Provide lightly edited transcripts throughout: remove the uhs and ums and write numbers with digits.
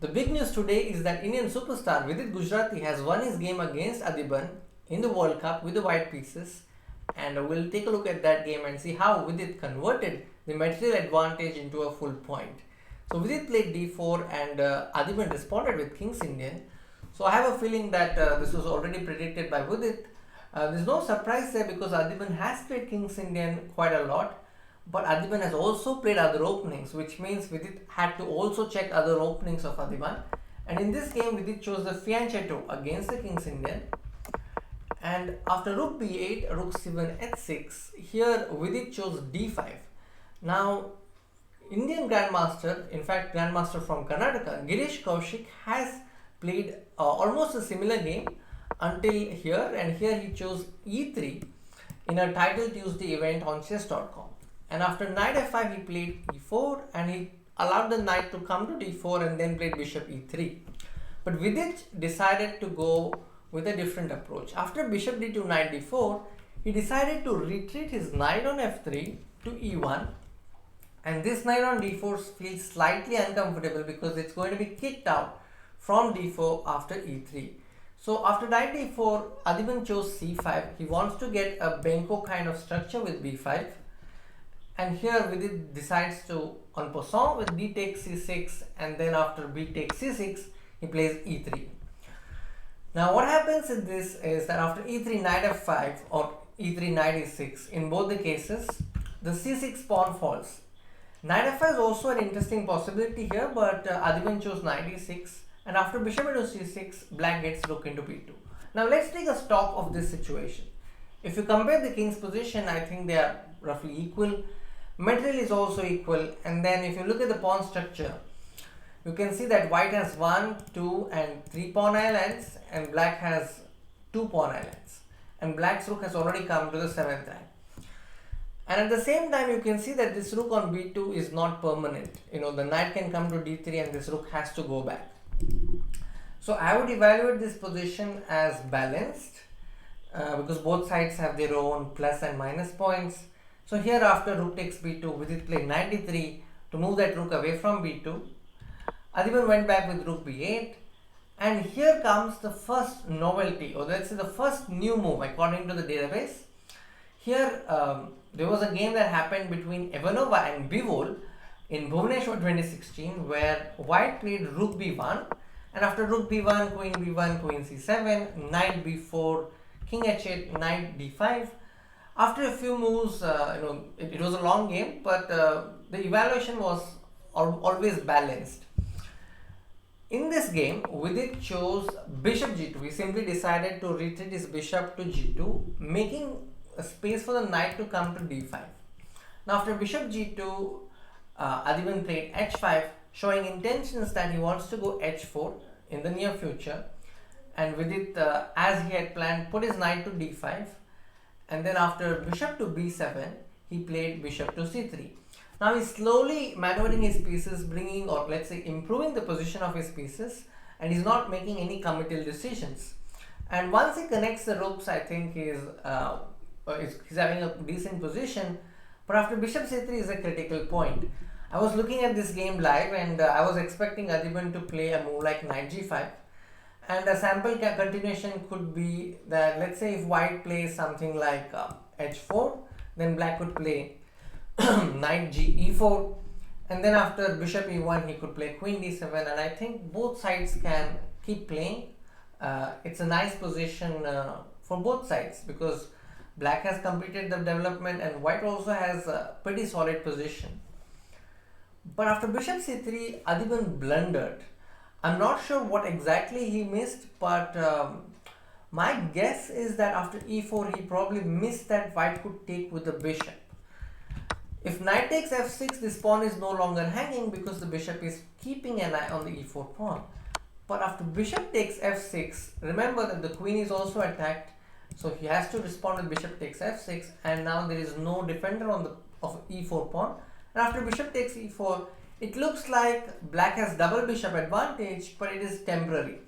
The big news today is that Indian superstar Vidit Gujarati has won his game against Adhiban in the World Cup with the white pieces, and we'll take a look at that game and see how Vidit converted the material advantage into a full point. So Vidit played d4 and Adhiban responded with King's Indian. So I have a feeling that this was already predicted by Vidit. There's no surprise there because Adhiban has played King's Indian quite a lot. But Adhiban has also played other openings, which means Vidit had to also check other openings of Adhiban. And in this game, Vidit chose the fianchetto against the King's Indian. And after rook b8, rook c1 h6, here Vidit chose d5. Now, Indian Grandmaster, in fact Grandmaster from Karnataka, Girish Kaushik has played almost a similar game until here, and here he chose e3 in a Title Tuesday event on chess.com. And after knight f5 he played e4 and he allowed the knight to come to d4 and then played bishop e3. But Vidit decided to go with a different approach. After bishop d2 knight d4, he decided to retreat his knight on f3 to e1, and this knight on d4 feels slightly uncomfortable because it's going to be kicked out from d4 after e3. So after knight d4, Adhiban chose c5. He wants to get a Benko kind of structure with b5. And here Vidit decides to en passant with d takes c6, and then after b takes c6 he plays e3. Now what happens in this is that after e3 knight f5 or e3 knight e6, in both the cases the c6 pawn falls. Knight f5 is also an interesting possibility here, but Adhiban chose knight e6, and after bishop into c6 black gets rook into b2. Now let's take a stock of this situation. If you compare the king's position, I think they are roughly equal. Material is also equal, and then if you look at the pawn structure, you can see that white has 1, 2 and 3 pawn islands and black has 2 pawn islands, and black's rook has already come to the 7th rank. And at the same time you can see that this rook on b2 is not permanent. The knight can come to d3 and this rook has to go back. So I would evaluate this position as balanced because both sides have their own plus and minus points. So here after rook takes b2, Vidit played knight d3 to move that rook away from b2. Adhiban went back with rook b8, and here comes the first novelty, or let's say the first new move according to the database. Here there was a game that happened between Ivanova and Bivol in Bhubaneswar 2016 where white played rook b1, and after rook b1, queen c7, knight b4, king h8, knight d5. After a few moves, it was a long game, but the evaluation was always balanced. In this game, Vidit chose bishop g2. He simply decided to retreat his bishop to g2, making a space for the knight to come to d5. Now after bishop g2, Adhiban played h5, showing intentions that he wants to go h4 in the near future. And Vidit, as he had planned, put his knight to d5. And then after bishop to b7, he played bishop to c3. Now he's slowly maneuvering his pieces, bringing, or let's say improving the position of his pieces, and he's not making any committal decisions. And once he connects the rooks, I think he's having a decent position. But after bishop c3 is a critical point. I was looking at this game live, and I was expecting Adhiban to play a move like knight g5. And a sample continuation could be that, let's say if white plays something like h4, then black could play knight g e4, and then after bishop e1 he could play queen d7, and I think both sides can keep playing. It's a nice position for both sides because black has completed the development and white also has a pretty solid position. But after bishop c3, Adhiban blundered. I'm not sure what exactly he missed, but my guess is that after e4 he probably missed that white could take with the bishop. If knight takes f6, this pawn is no longer hanging because the bishop is keeping an eye on the e4 pawn. But after bishop takes f6, remember that the queen is also attacked, so he has to respond with bishop takes f6, and now there is no defender on the e4 pawn. And after bishop takes e4, it looks like black has double bishop advantage, but it is temporary,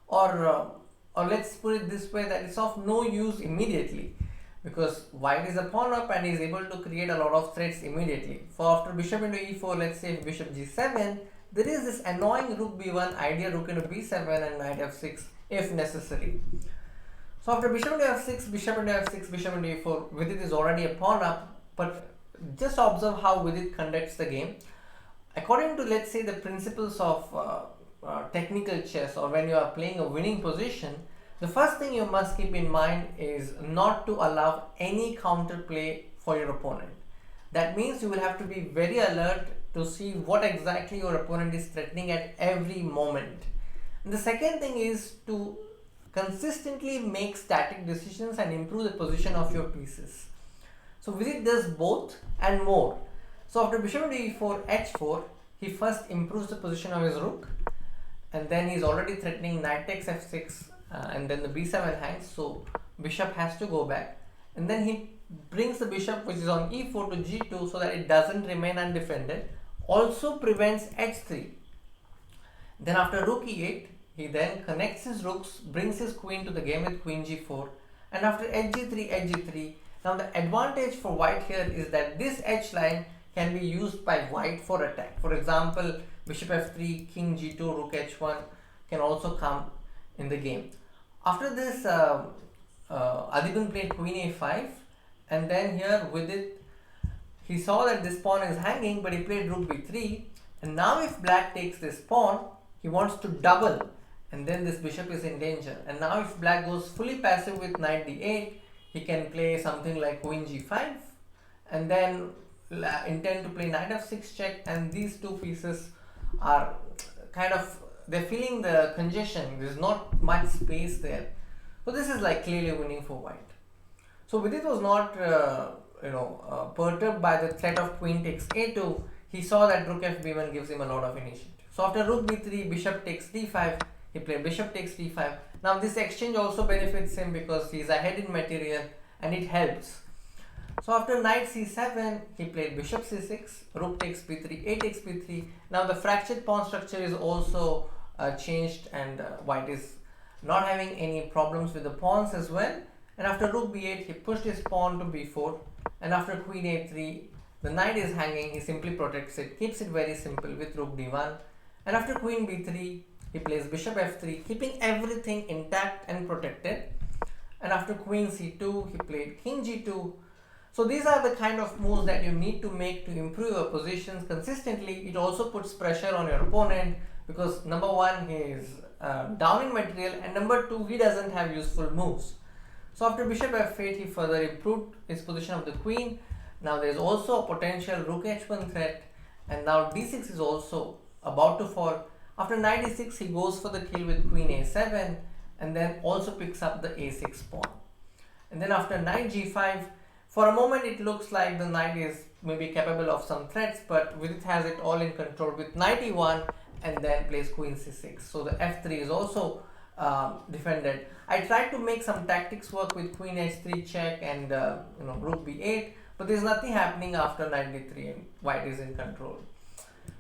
or let's put it this way, that it's of no use immediately because white is a pawn up and is able to create a lot of threats immediately. For after bishop into e4, let's say if bishop g7, there is this annoying rook b1, idea rook into b7 and knight f6 if necessary. So after bishop into f6, bishop into f6, bishop into e4, Vidit is already a pawn up, but just observe how Vidit conducts the game. According to, let's say, the principles of technical chess, or when you are playing a winning position, the first thing you must keep in mind is not to allow any counterplay for your opponent. That means you will have to be very alert to see what exactly your opponent is threatening at every moment. And the second thing is to consistently make static decisions and improve the position of your pieces. So Vidit does both and more. So after bishop into e4, h4, he first improves the position of his rook, and then he's already threatening knight takes f6, and then the b7 hangs, so bishop has to go back, and then he brings the bishop which is on e4 to g2 so that it doesn't remain undefended, also prevents h3. Then after rook e8, he then connects his rooks, brings his queen to the game with queen g4, and after hg3, hg3, now the advantage for white here is that this h line can be used by white for attack. For example, bishop f3, king g2, rook h1 can also come in the game. After this, Adhiban played queen a5, and then here with it, he saw that this pawn is hanging, but he played rook b3, and now if black takes this pawn, he wants to double, and then this bishop is in danger. And now if black goes fully passive with knight d8, he can play something like queen g5, and then intend to play knight f6 check, and these two pieces are kind of, they're feeling the congestion, there's not much space there. So this is like clearly winning for white. So Vidit was not perturbed by the threat of queen takes a2. He saw that rook fb1 gives him a lot of initiative. So after rook b3, bishop takes d5, he played bishop takes d5. Now this exchange also benefits him because he's ahead in material and it helps. So after knight c7, he played bishop c6, rook takes b3, a takes b3. Now the fractured pawn structure is also changed, and white is not having any problems with the pawns as well. And after rook b8, he pushed his pawn to b4, and after queen a3, the knight is hanging, he simply protects it, keeps it very simple with rook d1. And after queen b3, he plays bishop f3, keeping everything intact and protected. And after queen c2, he played king g2. So these are the kind of moves that you need to make to improve your positions consistently. It also puts pressure on your opponent because number one, he is down in material, and number two, he doesn't have useful moves. So after bishop f8, he further improved his position of the queen. Now there is also a potential rook h1 threat, and now d6 is also about to fall. After knight e6, he goes for the kill with queen a7, and then also picks up the a6 pawn. And then after knight g5, for a moment it looks like the knight is maybe capable of some threats, but Vidit has it all in control with knight e1, and then plays queen c6. So the f3 is also defended. I tried to make some tactics work with queen h3 check and rook b8, but there's nothing happening after knight d3 and white is in control.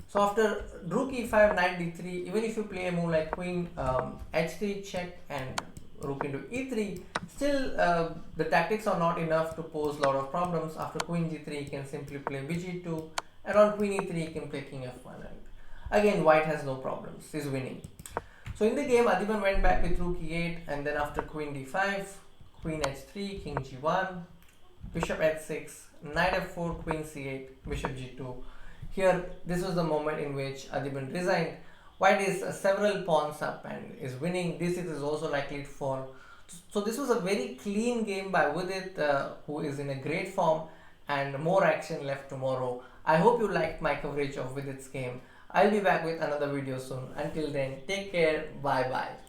So after rook e5, knight d3, even if you play a move like queen h3 check and rook into e3, still the tactics are not enough to pose a lot of problems. After queen g3, he can simply play bg2, and on queen e3, he can play king f1. And again, white has no problems, he's winning. So in the game, Adhiban went back with rook e8, and then after queen d5, queen h3, king g1, bishop h6, knight f4, queen c8, bishop g2. Here, this was the moment in which Adhiban resigned. White is several pawns up and is winning. d6 is also likely to fall. So this was a very clean game by Vidit, who is in a great form, and more action left tomorrow. I hope you liked my coverage of Vidit's game. I'll be back with another video soon. Until then, take care. Bye bye.